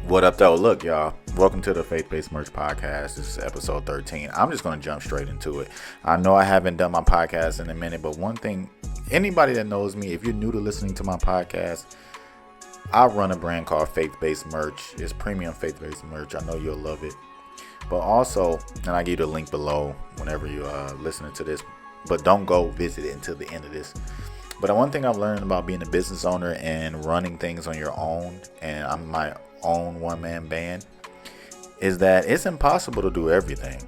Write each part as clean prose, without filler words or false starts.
What up, though? Look, y'all. Welcome to the Faith-Based Merch Podcast. This is episode 13. I'm just going to jump straight into it. I know I haven't done my podcast in a minute, but one thing, anybody that knows me, if you're new to listening to my podcast, I run a brand called Faith-Based Merch. It's premium faith-based merch. I know you'll love it. But also, and I give you the link below whenever you're listening to this, but don't go visit it until the end of this. But one thing I've learned about being a business owner and running things on your own, and I'm my own one-man band, is that it's impossible to do everything.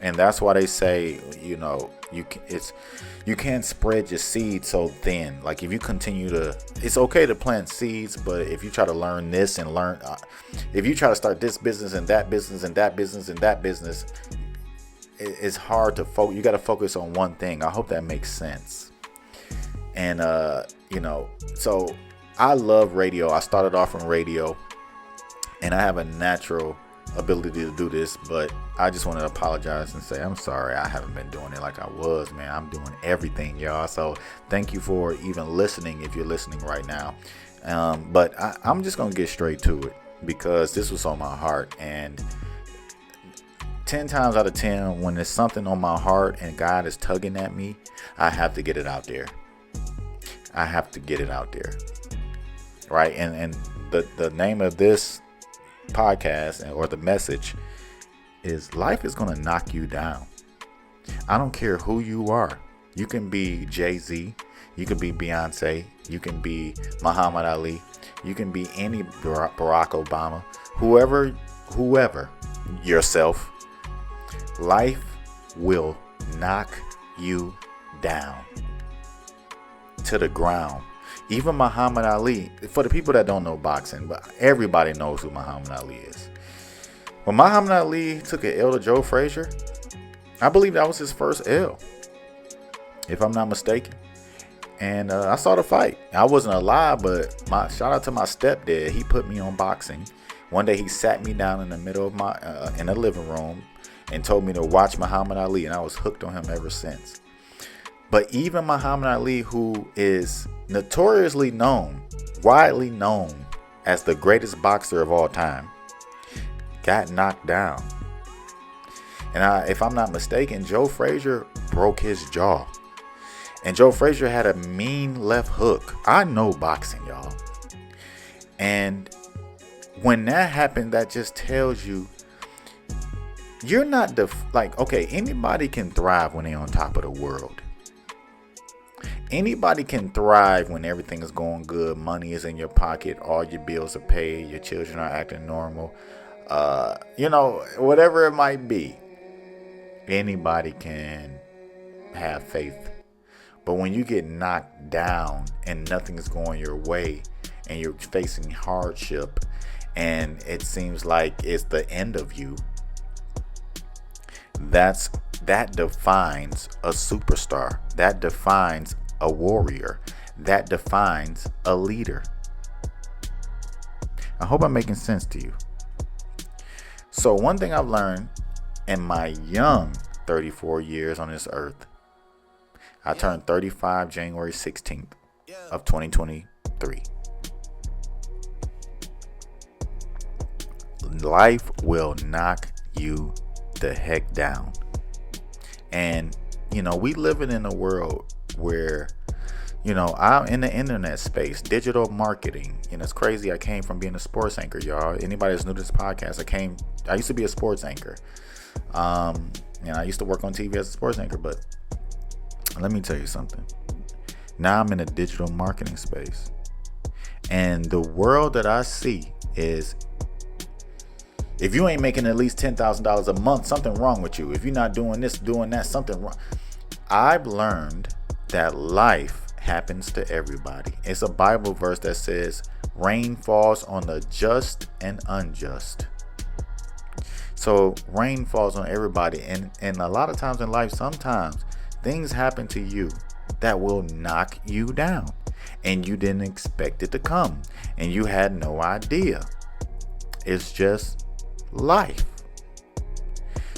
And that's why they say, you can't spread your seed so thin. Like if you continue to, it's okay to plant seeds, but if you try to learn this and learn, if you try to start this business and that business and that business and that business, it's hard to focus. You got to focus on one thing. I hope that makes sense. And, so I love radio. I started off in radio and I have a natural ability to do this, but I just want to apologize and say I'm sorry. I haven't been doing it like I was, man. I'm doing everything, y'all. So thank you for even listening if you're listening right now. But I'm just going to get straight to it because this was on my heart. And 10 times out of 10, when there's something on my heart and God is tugging at me, I have to get it out there. I have to get it out there. Right. And the name of this podcast or the message is life is going to knock you down. I don't care who you are. You can be Jay-Z. You can be Beyonce. You can be Muhammad Ali. You can be any Barack Obama. Whoever, yourself. Life will knock you down to the ground. Even Muhammad Ali, for the people that don't know boxing, but everybody knows who Muhammad Ali is. When Muhammad Ali took an L to Joe Frazier, I believe that was his first L, if I'm not mistaken. And I saw the fight. I wasn't alive, but shout out to my stepdad. He put me on boxing. One day he sat me down in the middle of my in the living room and told me to watch Muhammad Ali, and I was hooked on him ever since. But even Muhammad Ali, who is notoriously known, widely known as the greatest boxer of all time, got knocked down. And if I'm not mistaken, Joe Frazier broke his jaw. And Joe Frazier had a mean left hook. I know boxing, y'all. And when that happened, that just tells you you're not okay, anybody can thrive when they're on top of the world. Anybody can thrive when everything is going good, money is in your pocket, all your bills are paid, your children are acting normal, whatever it might be. Anybody can have faith. But when you get knocked down and nothing is going your way and you're facing hardship and it seems like it's the end of you, that defines a superstar. That defines a warrior. That defines a leader. I hope I'm making sense to you. So one thing I've learned in my young 34 years on this earth, I turned 35 January 16th of 2023. Life will knock you the heck down. And we living in a world where I'm in the internet space, digital marketing. It's crazy. I came from being a sports anchor, y'all. Anybody that's new to this podcast, I used to be a sports anchor. I used to work on TV as a sports anchor, but let me tell you something. Now I'm in a digital marketing space. And the world that I see is, if you ain't making at least $10,000 a month, something wrong with you. If you're not doing this, doing that, something wrong. I've learned that life happens to everybody. It's a Bible verse that says, rain falls on the just and unjust. So rain falls on everybody. And a lot of times in life, sometimes things happen to you that will knock you down. And you didn't expect it to come. And you had no idea. It's just life.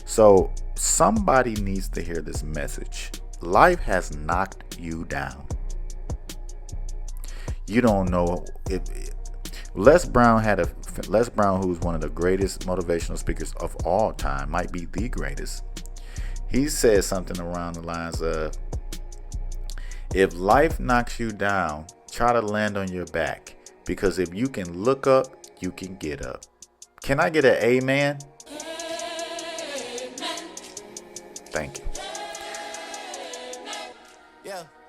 So somebody needs to hear this message. Life has knocked you down. You don't know if Les Brown had a Les Brown, who's one of the greatest motivational speakers of all time, might be the greatest. He said something around the lines of, if life knocks you down, try to land on your back, because if you can look up, you can get up. Can I get an amen? Thank you.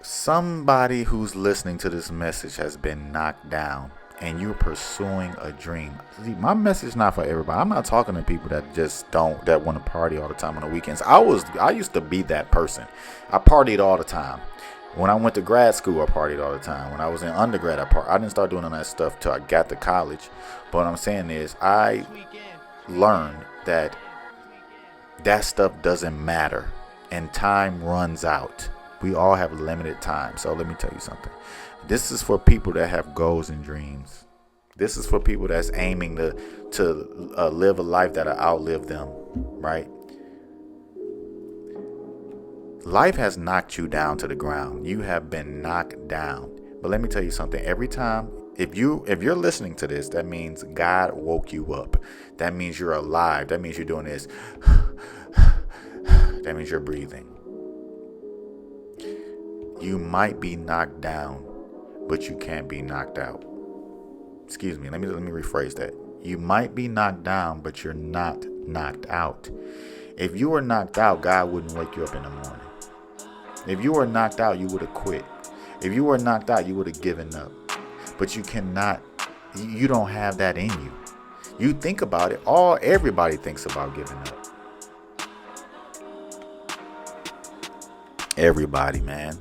Somebody who's listening to this message has been knocked down and you're pursuing a dream. See, my message is not for everybody. I'm not talking to people that that want to party all the time on the weekends. I used to be that person. I partied all the time. When I went to grad school, I partied all the time. When I was in undergrad, I didn't start doing all that stuff till I got to college. But what I'm saying is, I learned that stuff doesn't matter and time runs out. We all have limited time. So let me tell you something. This is for people that have goals and dreams. This is for people that's aiming to live a life that'll outlive them, right? Life has knocked you down to the ground. You have been knocked down. But let me tell you something. Every time, if you're listening to this, that means God woke you up. That means you're alive. That means you're doing this. That means you're breathing. You might be knocked down, but you can't be knocked out. Excuse me. Let me rephrase that. You might be knocked down, but you're not knocked out. If you were knocked out, God wouldn't wake you up in the morning. If you were knocked out, you would have quit. If you were knocked out, you would have given up. But you cannot. You don't have that in you. You think about it. Everybody thinks about giving up. Everybody, man.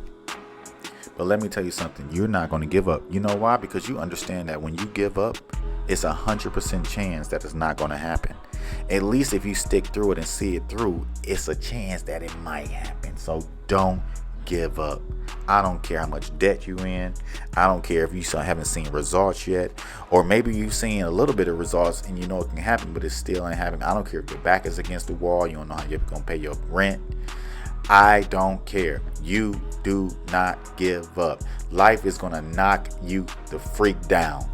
But let me tell you something. You're not going to give up. You know why? Because you understand that when you give up, it's 100% chance that it's not going to happen. At least if you stick through it and see it through, it's a chance that it might happen. So don't give up. I don't care how much debt you're in. I don't care if you haven't seen results yet. Or maybe you've seen a little bit of results and you know it can happen, but it still ain't happening. I don't care if your back is against the wall. You don't know how you're going to pay your rent. I don't care. You do not give up. Life is going to knock you the freak down.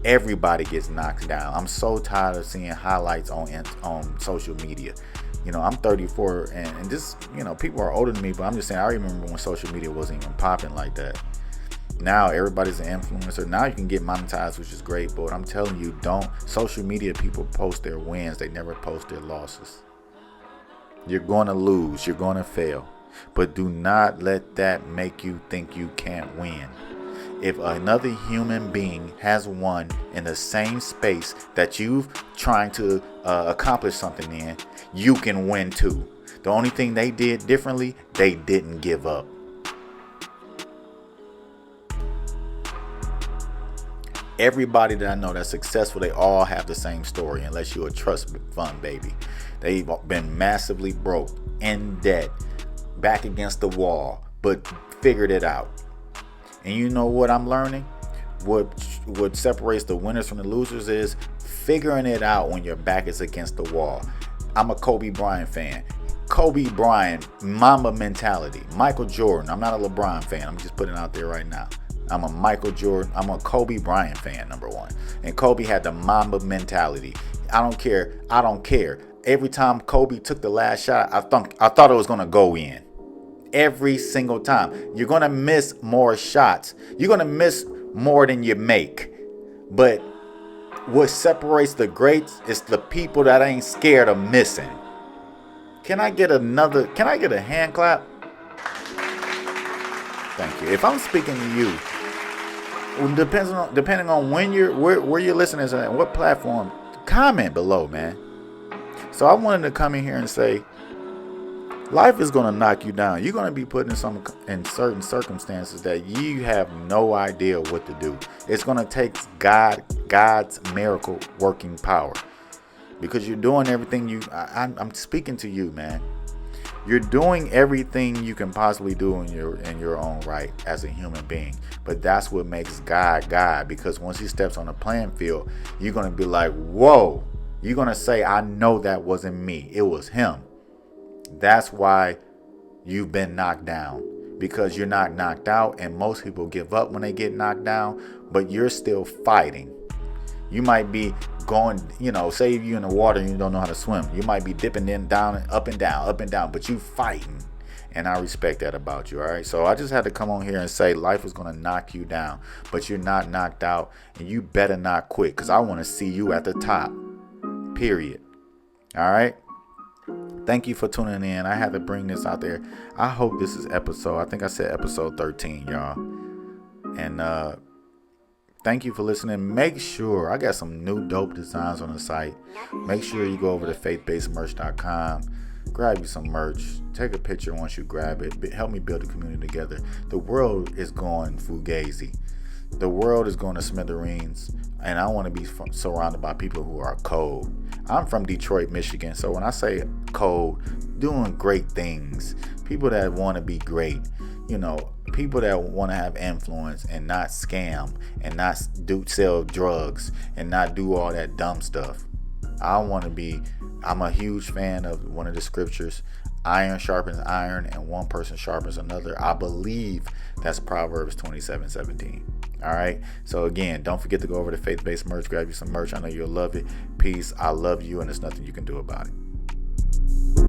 Everybody gets knocked down. I'm so tired of seeing highlights on social media. You know, I'm 34 and just, people are older than me, but I'm just saying, I remember when social media wasn't even popping like that. Now everybody's an influencer. Now you can get monetized, which is great. But I'm telling you, social media people post their wins. They never post their losses. You're going to lose. You're going to fail. But do not let that make you think you can't win. If another human being has won in the same space that you've trying to accomplish something in, you can win too. The only thing they did differently, they didn't give up. Everybody that I know that's successful, they all have the same story, unless you're a trust fund baby. They've been massively broke, in debt, back against the wall, but figured it out. And you know what I'm learning? What separates the winners from the losers is figuring it out when your back is against the wall. I'm a Kobe Bryant fan. Kobe Bryant, Mamba mentality. Michael Jordan. I'm not a LeBron fan. I'm just putting it out there right now. I'm a Michael Jordan. I'm a Kobe Bryant fan, number one. And Kobe had the Mamba mentality. I don't care. I don't care. Every time Kobe took the last shot, I thought it was going to go in. Every single time. You're going to miss more shots. You're going to miss more than you make. But what separates the greats is the people that ain't scared of missing. Can I get a hand clap? Thank you. If I'm speaking to you, depending on where you're listening and what platform, comment below, man. So I wanted to come in here and say, life is going to knock you down. You're going to be put in certain circumstances that you have no idea what to do. It's going to take God's miracle working power, because you're doing everything I'm speaking to you, man. You're doing everything you can possibly do in your own right as a human being. But that's what makes God God, because once he steps on the playing field, you're going to be like, whoa. You're going to say, I know that wasn't me. It was him. That's why you've been knocked down, because you're not knocked out. And most people give up when they get knocked down, but you're still fighting. You might be going, say if you're in the water and you don't know how to swim. You might be dipping in, down, up and down, but you fighting. And I respect that about you, all right? So I just had to come on here and say life is going to knock you down, but you're not knocked out, and you better not quit, because I want to see you at the top, period. All right? Thank you for tuning in. I had to bring this out there. I hope this is I think I said episode 13, y'all. And thank you for listening. Make sure, I got some new dope designs on the site. Make sure you go over to faithbasedmerch.com. Grab you some merch. Take a picture once you grab it. Help me build a community together. The world is going fugazi. The world is going to smithereens. And I want to be surrounded by people who are cold. I'm from Detroit, Michigan. So when I say cold, doing great things. People that want to be great. People that want to have influence and not scam and not sell drugs and not do all that dumb stuff. I'm a huge fan of one of the scriptures, iron sharpens iron and one person sharpens another. I believe that's Proverbs 27:17. All right. So again, don't forget to go over to Faith Based Merch, grab you some merch. I know you'll love it. Peace. I love you, and there's nothing you can do about it.